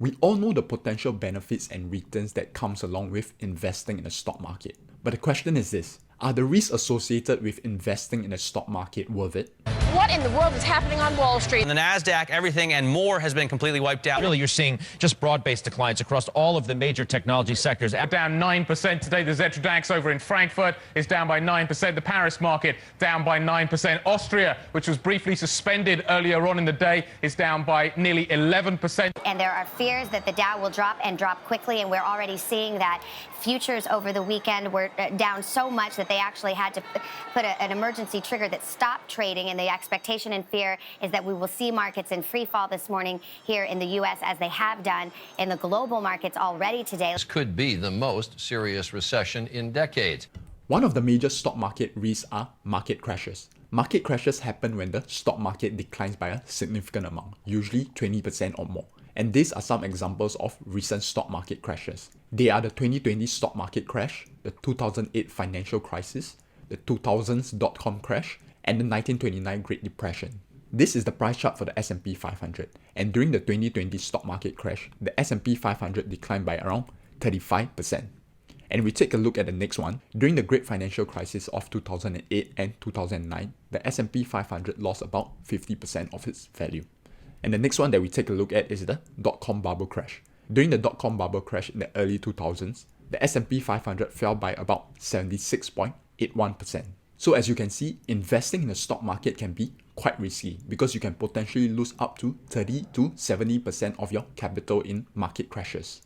We all know the potential benefits and returns that comes along with investing in the stock market. But the question is this: are the risks associated with investing in the stock market worth it? What in the world is happening on Wall Street? In the NASDAQ, everything and more has been completely wiped out. Really, you're seeing just broad-based declines across all of the major technology sectors. Down 9% today. The Xetra DAX over in Frankfurt is down by 9%. The Paris market down by 9%. Austria, which was briefly suspended earlier on in the day, is down by nearly 11%. And there are fears that the Dow will drop and drop quickly, and we're already seeing that. Futures over the weekend were down so much that they actually had to put an emergency trigger that stopped trading, and the expectation and fear is that we will see markets in free fall this morning here in the U.S. as they have done in the global markets already today. This could be the most serious recession in decades. One of the major stock market risks are market crashes. Market crashes happen when the stock market declines by a significant amount, usually 20% or more. And these are some examples of recent stock market crashes. They are the 2020 stock market crash, the 2008 financial crisis, the 2000s dot-com crash, and the 1929 Great Depression. This is the price chart for the S&P 500, and during the 2020 stock market crash, the S&P 500 declined by around 35%. And we take a look at the next one. During the Great Financial Crisis of 2008 and 2009, the S&P 500 lost about 50% of its value. And the next one that we take a look at is the dot-com bubble crash. During the dot-com bubble crash in the early 2000s, the S&P 500 fell by about 76.81%. So as you can see, investing in the stock market can be quite risky because you can potentially lose up to 30 to 70% of your capital in market crashes.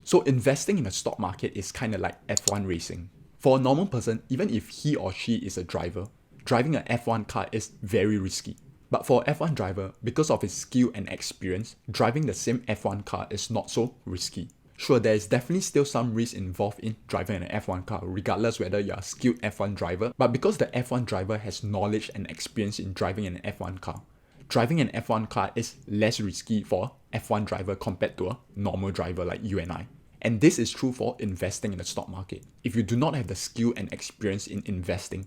So investing in the stock market is kind of like F1 racing. For a normal person, even if he or she is a driver, driving an F1 car is very risky. But for an F1 driver, because of his skill and experience, driving the same F1 car is not so risky. Sure, there is definitely still some risk involved in driving an F1 car, regardless whether you are a skilled F1 driver, but because the F1 driver has knowledge and experience in driving an F1 car, driving an F1 car is less risky for an F1 driver compared to a normal driver like you and I. And this is true for investing in the stock market. If you do not have the skill and experience in investing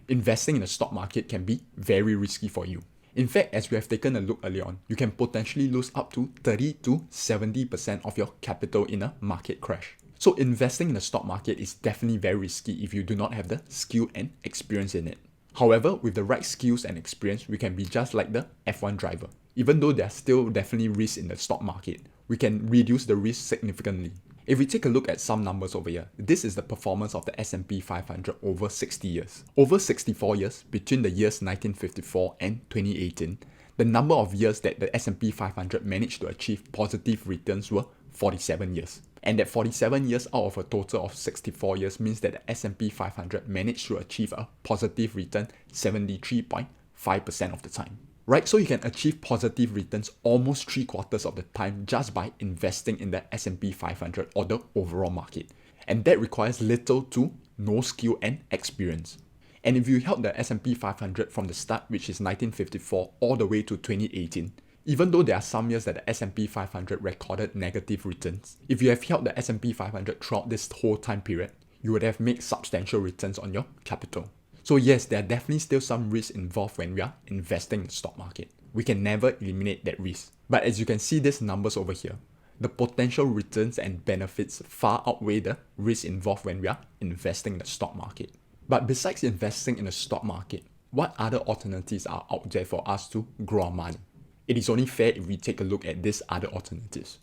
in the stock market can be very risky for you. In fact, as we have taken a look earlier on, you can potentially lose up to 30 to 70% of your capital in a market crash. So investing in the stock market is definitely very risky if you do not have the skill and experience in it. However, with the right skills and experience, we can be just like the F1 driver. Even though there are still definitely risks in the stock market, we can reduce the risk significantly. If we take a look at some numbers over here, this is the performance of the S&P 500 over 60 years. Over 64 years, between the years 1954 and 2018, the number of years that the S&P 500 managed to achieve positive returns were 47 years. And that 47 years out of a total of 64 years means that the S&P 500 managed to achieve a positive return 73.5% of the time. Right, so you can achieve positive returns almost 3/4 of the time just by investing in the S&P 500 or the overall market. And that requires little to no skill and experience. And if you held the S&P 500 from the start, which is 1954, all the way to 2018, even though there are some years that the S&P 500 recorded negative returns, if you have held the S&P 500 throughout this whole time period, you would have made substantial returns on your capital. So yes, there are definitely still some risks involved when we are investing in the stock market. We can never eliminate that risk. But as you can see these numbers over here, the potential returns and benefits far outweigh the risk involved when we are investing in the stock market. But besides investing in the stock market, what other alternatives are out there for us to grow our money? It is only fair if we take a look at these other alternatives.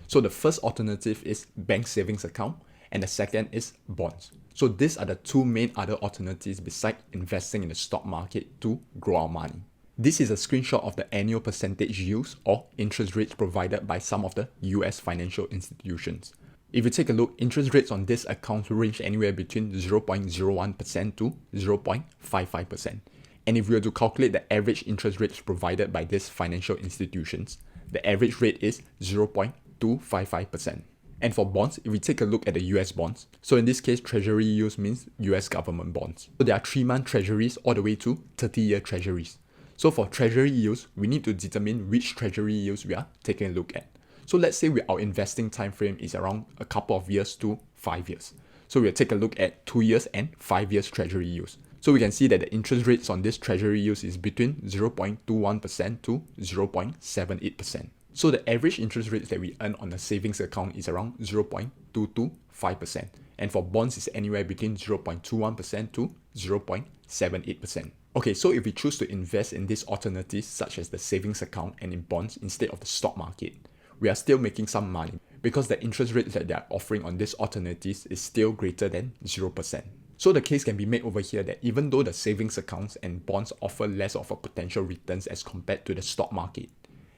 So the first alternative is bank savings account, and the second is bonds. So these are the two main other alternatives besides investing in the stock market to grow our money. This is a screenshot of the annual percentage yields or interest rates provided by some of the US financial institutions. If you take a look, interest rates on this account range anywhere between 0.01% to 0.55%. And if we were to calculate the average interest rates provided by these financial institutions, the average rate is 0.255%. And for bonds, if we take a look at the US bonds, so in this case, treasury yields means US government bonds. So there are 3-month treasuries all the way to 30-year treasuries. So for treasury yields, we need to determine which treasury yields we are taking a look at. So let's say our investing time frame is around a couple of years to 5 years. So we'll take a look at 2 years and 5 years treasury yields. So we can see that the interest rates on this treasury yields is between 0.21% to 0.78%. So the average interest rates that we earn on a savings account is around 0.225%, and for bonds is anywhere between 0.21% to 0.78%. Okay, so if we choose to invest in these alternatives such as the savings account and in bonds instead of the stock market, we are still making some money because the interest rates that they are offering on these alternatives is still greater than 0%. So the case can be made over here that even though the savings accounts and bonds offer less of a potential returns as compared to the stock market,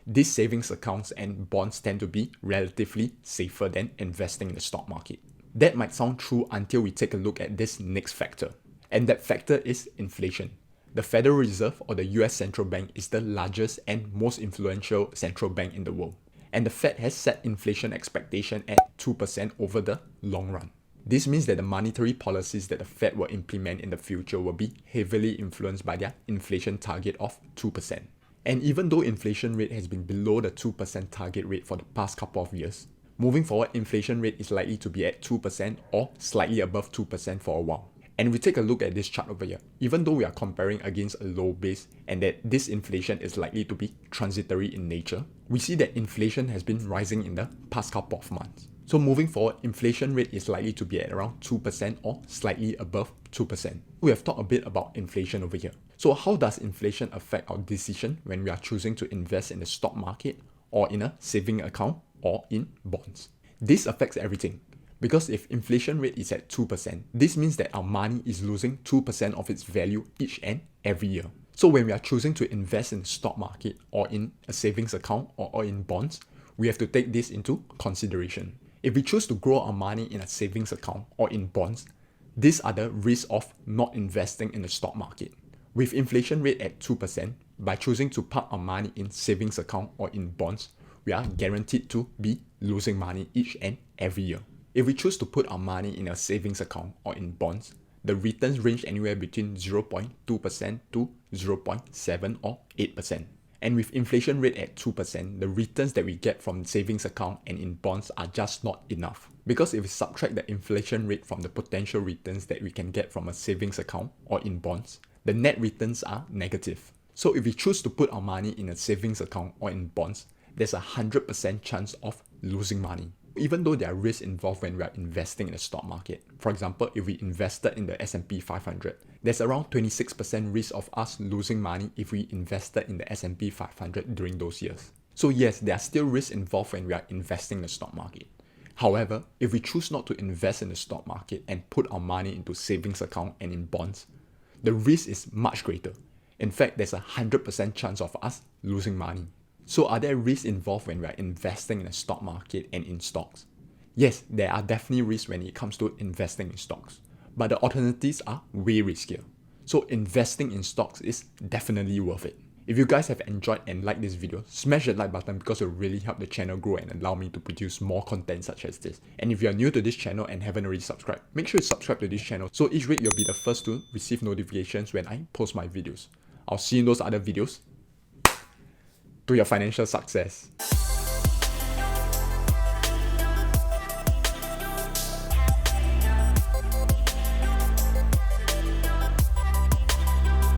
these savings accounts and bonds tend to be relatively safer than investing in the stock market. That might sound true until we take a look at this next factor, and that factor is inflation. The Federal Reserve, or the US Central Bank, is the largest and most influential central bank in the world, and the Fed has set inflation expectation at 2% over the long run. This means that the monetary policies that the Fed will implement in the future will be heavily influenced by their inflation target of 2%. And even though inflation rate has been below the 2% target rate for the past couple of years, moving forward, inflation rate is likely to be at 2% or slightly above 2% for a while. And we take a look at this chart over here. Even though we are comparing against a low base and that this inflation is likely to be transitory in nature, we see that inflation has been rising in the past couple of months. So moving forward, inflation rate is likely to be at around 2% or slightly above 2%. We have talked a bit about inflation over here. So how does inflation affect our decision when we are choosing to invest in the stock market or in a saving account or in bonds? This affects everything. Because if inflation rate is at 2%, this means that our money is losing 2% of its value each and every year. So when we are choosing to invest in the stock market or in a savings account or in bonds, we have to take this into consideration. If we choose to grow our money in a savings account or in bonds, these are the risks of not investing in the stock market. With inflation rate at 2%, by choosing to park our money in savings account or in bonds, we are guaranteed to be losing money each and every year. If we choose to put our money in a savings account or in bonds, the returns range anywhere between 0.2% to 0.7 or 8%. And with inflation rate at 2%, the returns that we get from savings account and in bonds are just not enough. Because if we subtract the inflation rate from the potential returns that we can get from a savings account or in bonds, the net returns are negative. So if we choose to put our money in a savings account or in bonds, there's a 100% chance of losing money. Even though there are risks involved when we are investing in the stock market. For example, if we invested in the S&P 500, there's around 26% risk of us losing money if we invested in the S&P 500 during those years. So yes, there are still risks involved when we are investing in the stock market. However, if we choose not to invest in the stock market and put our money into savings account and in bonds, the risk is much greater. In fact, there's a 100% chance of us losing money. So are there risks involved when we are investing in the stock market and in stocks? Yes, there are definitely risks when it comes to investing in stocks, but the alternatives are way riskier. So investing in stocks is definitely worth it. If you guys have enjoyed and liked this video, smash the like button because it will really help the channel grow and allow me to produce more content such as this. And if you are new to this channel and haven't already subscribed, make sure you subscribe to this channel so each week you'll be the first to receive notifications when I post my videos. I'll see you in those other videos. To your financial success.